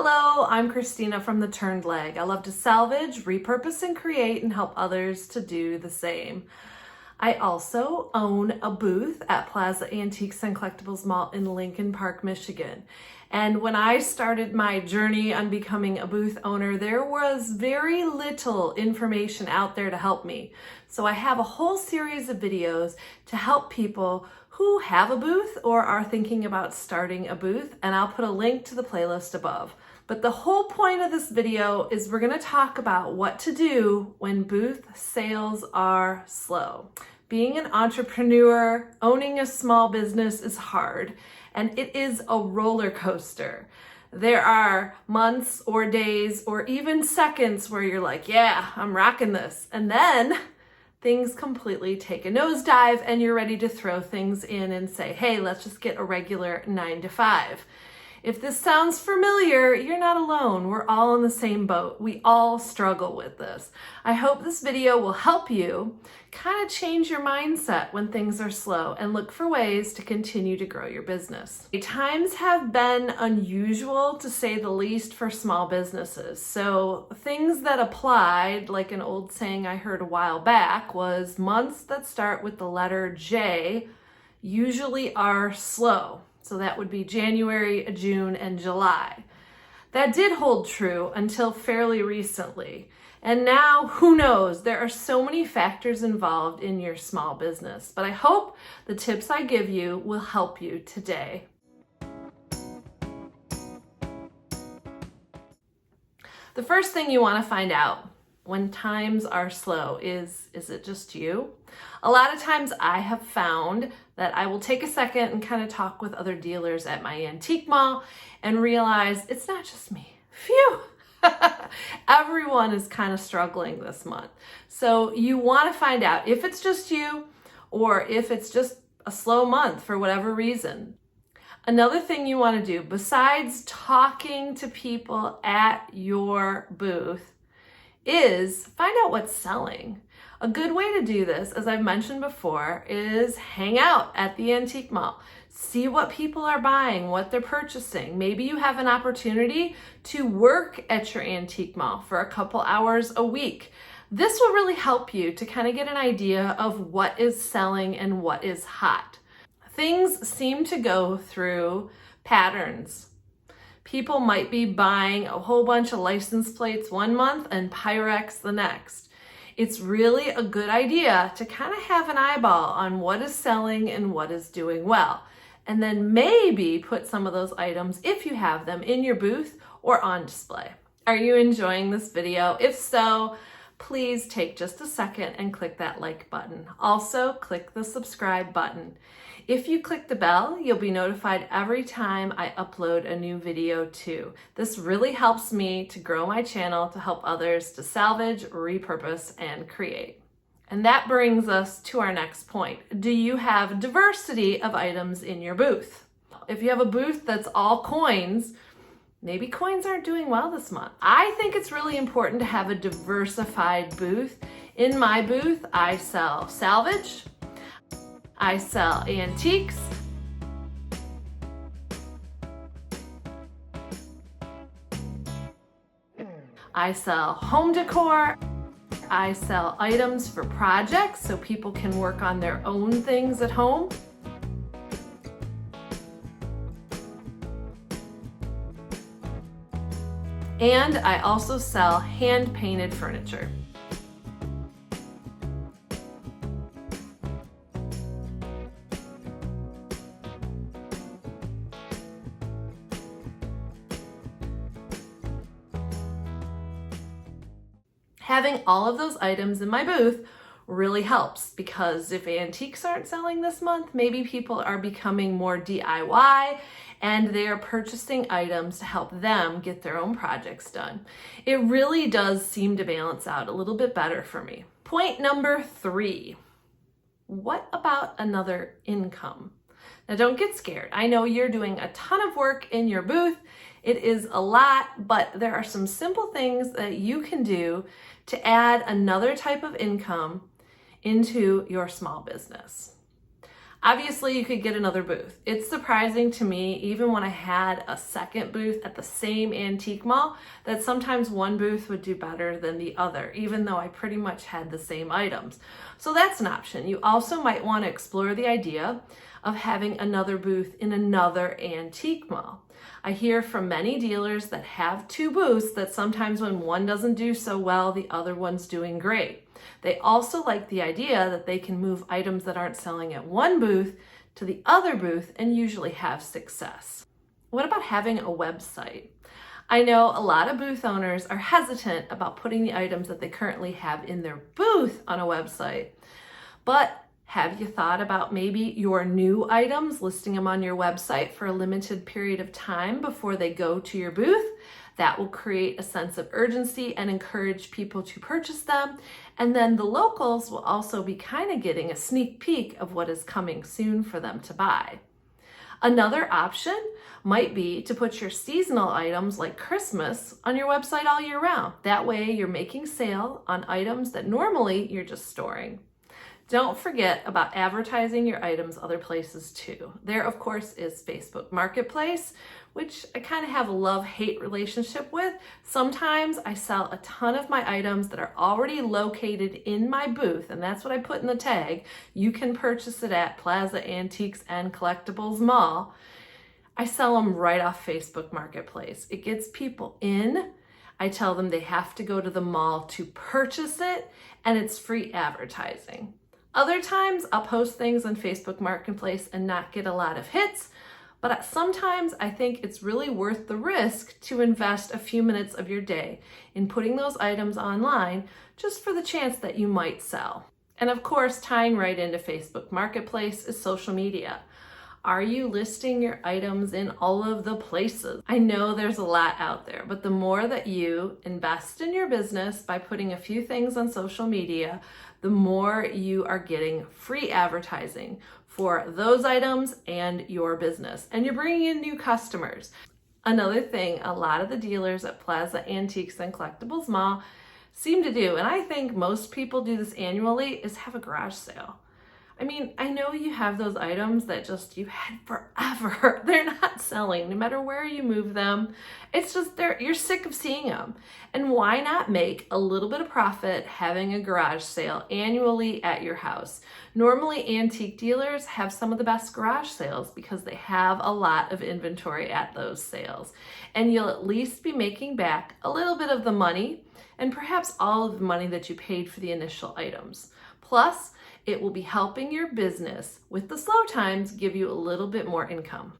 Hello, I'm Christina from The Turned Leg. I love to salvage, repurpose, and create and help others to do the same. I also own a booth at Plaza Antiques and Collectibles Mall in Lincoln Park, Michigan. And when I started my journey on becoming a booth owner, there was very little information out there to help me. So I have a whole series of videos to help people who have a booth or are thinking about starting a booth, and I'll put a link to the playlist above. But the whole point of this video is we're going to talk about what to do when booth sales are slow. Being an entrepreneur, owning a small business is hard, and it is a roller coaster. There are months or days or even seconds where you're like, yeah, I'm rocking this. And then things completely take a nosedive and you're ready to throw things in and say, hey, let's just get a regular 9 to 5. If this sounds familiar, you're not alone. We're all in the same boat. We all struggle with this. I hope this video will help you kind of change your mindset when things are slow and look for ways to continue to grow your business. Times have been unusual, to say the least, for small businesses. So things that applied, like an old saying I heard a while back, was months that start with the letter J usually are slow. So that would be January, June, and July. That did hold true until fairly recently. And now, who knows? There are so many factors involved in your small business. But I hope the tips I give you will help you today. The first thing you want to find out when times are slow is it just you? A lot of times I have found that I will take a second and kind of talk with other dealers at my antique mall and realize it's not just me. Phew! Everyone is kind of struggling this month. So you want to find out if it's just you or if it's just a slow month for whatever reason. Another thing you want to do, besides talking to people at your booth, is find out what's selling. A good way to do this, as I've mentioned before, is hang out at the antique mall. See what people are buying, what they're purchasing. Maybe you have an opportunity to work at your antique mall for a couple hours a week. This will really help you to kind of get an idea of what is selling and what is hot. Things seem to go through patterns. People might be buying a whole bunch of license plates one month and Pyrex the next. It's really a good idea to kind of have an eyeball on what is selling and what is doing well. And then maybe put some of those items, if you have them, in your booth or on display. Are you enjoying this video? If so, please take just a second and click that like button. Also, click the subscribe button. If you click the bell, you'll be notified every time I upload a new video too. This really helps me to grow my channel to help others to salvage, repurpose, and create. And that brings us to our next point. Do you have diversity of items in your booth? If you have a booth that's all coins, maybe coins aren't doing well this month. I think it's really important to have a diversified booth. In my booth, I sell salvage, I sell antiques, I sell home decor, I sell items for projects so people can work on their own things at home. And I also sell hand-painted furniture. Having all of those items in my booth really helps, because if antiques aren't selling this month, maybe people are becoming more DIY and they are purchasing items to help them get their own projects done. It really does seem to balance out a little bit better for me. Point number 3, what about another income? Now don't get scared. I know you're doing a ton of work in your booth. It is a lot, but there are some simple things that you can do to add another type of income into your small business. Obviously, you could get another booth. It's surprising to me, even when I had a second booth at the same antique mall, that sometimes one booth would do better than the other, even though I pretty much had the same items. So that's an option. You also might want to explore the idea of having another booth in another antique mall. I hear from many dealers that have two booths that sometimes when one doesn't do so well, the other one's doing great. They also like the idea that they can move items that aren't selling at one booth to the other booth and usually have success. What about having a website? I know a lot of booth owners are hesitant about putting the items that they currently have in their booth on a website, but have you thought about maybe your new items, listing them on your website for a limited period of time before they go to your booth? That will create a sense of urgency and encourage people to purchase them. And then the locals will also be kind of getting a sneak peek of what is coming soon for them to buy. Another option might be to put your seasonal items like Christmas on your website all year round. That way you're making sale on items that normally you're just storing. Don't forget about advertising your items other places too. There, of course, is Facebook Marketplace, which I kind of have a love-hate relationship with. Sometimes I sell a ton of my items that are already located in my booth, and that's what I put in the tag. You can purchase it at Plaza Antiques and Collectibles Mall. I sell them right off Facebook Marketplace. It gets people in. I tell them they have to go to the mall to purchase it, and it's free advertising. Other times I'll post things on Facebook Marketplace and not get a lot of hits, but sometimes I think it's really worth the risk to invest a few minutes of your day in putting those items online just for the chance that you might sell. And of course, tying right into Facebook Marketplace is social media. Are you listing your items in all of the places? I know there's a lot out there, but the more that you invest in your business by putting a few things on social media, the more you are getting free advertising for those items and your business. And you're bringing in new customers. Another thing a lot of the dealers at Plaza Antiques and Collectibles Mall seem to do, and I think most people do this annually, is have a garage sale. I mean, I know you have those items that just you had forever. They're not selling, no matter where you move them. It's just you're sick of seeing them. And why not make a little bit of profit having a garage sale annually at your house? Normally, antique dealers have some of the best garage sales because they have a lot of inventory at those sales. And you'll at least be making back a little bit of the money and perhaps all of the money that you paid for the initial items. Plus, it will be helping your business with the slow times give you a little bit more income.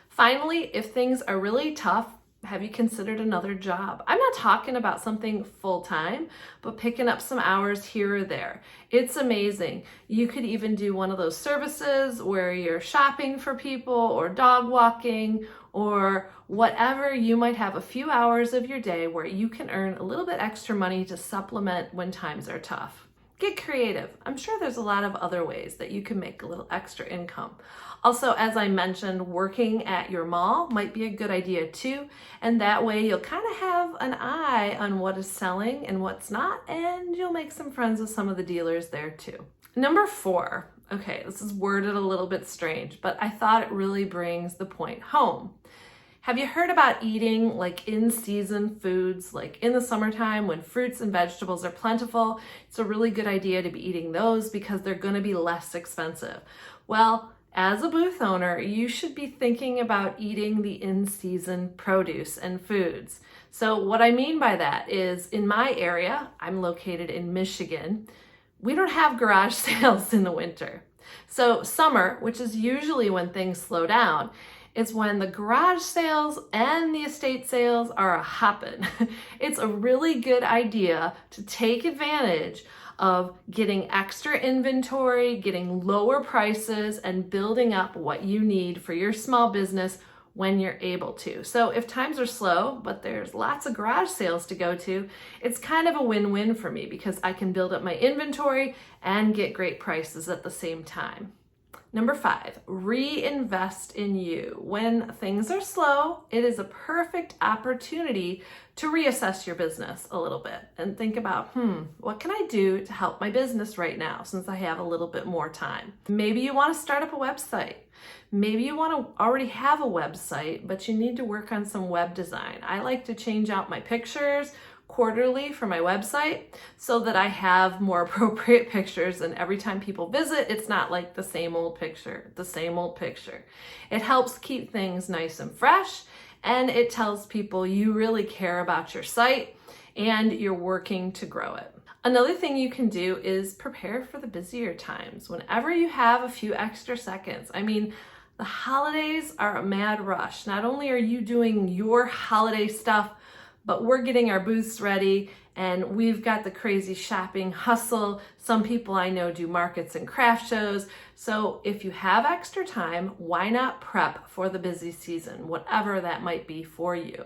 Finally, if things are really tough, have you considered another job? I'm not talking about something full-time, but picking up some hours here or there. It's amazing. You could even do one of those services where you're shopping for people or dog walking or whatever. You might have a few hours of your day where you can earn a little bit extra money to supplement when times are tough. Get creative. I'm sure there's a lot of other ways that you can make a little extra income. Also, as I mentioned, working at your mall might be a good idea too. And that way you'll kind of have an eye on what is selling and what's not, and you'll make some friends with some of the dealers there too. Number 4. Okay, this is worded a little bit strange, but I thought it really brings the point home. Have you heard about eating like in-season foods, like in the summertime when fruits and vegetables are plentiful? It's a really good idea to be eating those because they're going to be less expensive. Well, as a booth owner, you should be thinking about eating the in-season produce and foods. So what I mean by that is in my area, I'm located in Michigan, we don't have garage sales in the winter. So summer, which is usually when things slow down, is when the garage sales and the estate sales are a hoppin'. It's a really good idea to take advantage of getting extra inventory, getting lower prices, and building up what you need for your small business when you're able to. So if times are slow, but there's lots of garage sales to go to, it's kind of a win-win for me because I can build up my inventory and get great prices at the same time. Number 5, reinvest in you. When things are slow, it is a perfect opportunity to reassess your business a little bit and think about, what can I do to help my business right now since I have a little bit more time? Maybe you want to start up a website. Maybe you want to already have a website, but you need to work on some web design. I like to change out my pictures quarterly for my website so that I have more appropriate pictures, and every time people visit, it's not like the same old picture. It helps keep things nice and fresh, and it tells people you really care about your site and you're working to grow it. Another thing you can do is prepare for the busier times. Whenever you have a few extra seconds, the holidays are a mad rush. Not only are you doing your holiday stuff, but we're getting our booths ready and we've got the crazy shopping hustle. Some people I know do markets and craft shows. So if you have extra time, why not prep for the busy season, whatever that might be for you?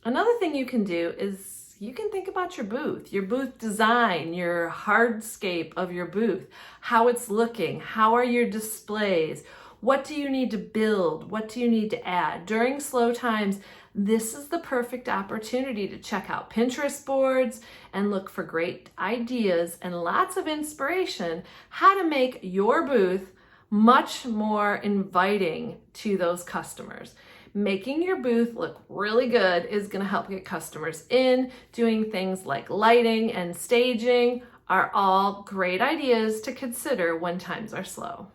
Another thing you can do is you can think about your booth design, your hardscape of your booth, how it's looking, how are your displays, what do you need to build, what do you need to add? During slow times, this is the perfect opportunity to check out Pinterest boards and look for great ideas and lots of inspiration how to make your booth much more inviting to those customers. Making your booth look really good is going to help get customers in. Doing things like lighting and staging are all great ideas to consider when times are slow.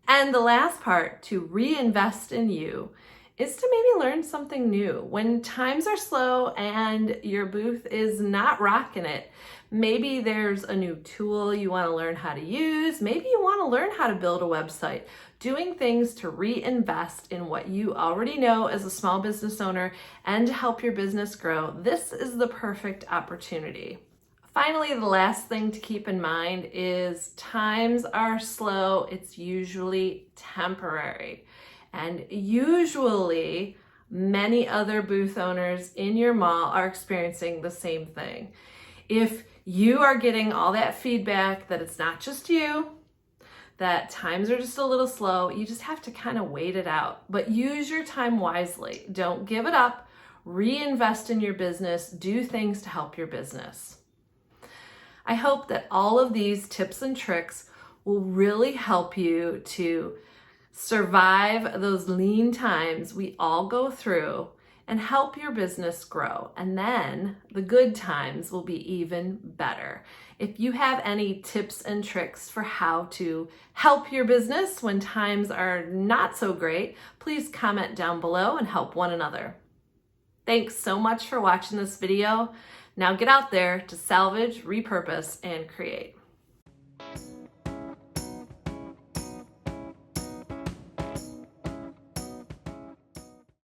And the last part, to reinvest in you, is to maybe learn something new. When times are slow and your booth is not rocking it, maybe there's a new tool you want to learn how to use. Maybe you want to learn how to build a website. Doing things to reinvest in what you already know as a small business owner and to help your business grow. This is the perfect opportunity. Finally, the last thing to keep in mind is times are slow. It's usually temporary. And usually many other booth owners in your mall are experiencing the same thing. If you are getting all that feedback that it's not just you, that times are just a little slow, you just have to kind of wait it out. But use your time wisely. Don't give it up. Reinvest in your business. Do things to help your business. I hope that all of these tips and tricks will really help you to survive those lean times we all go through and help your business grow. And then the good times will be even better. If you have any tips and tricks for how to help your business when times are not so great, please comment down below and help one another. Thanks so much for watching this video. Now get out there to salvage, repurpose, and create.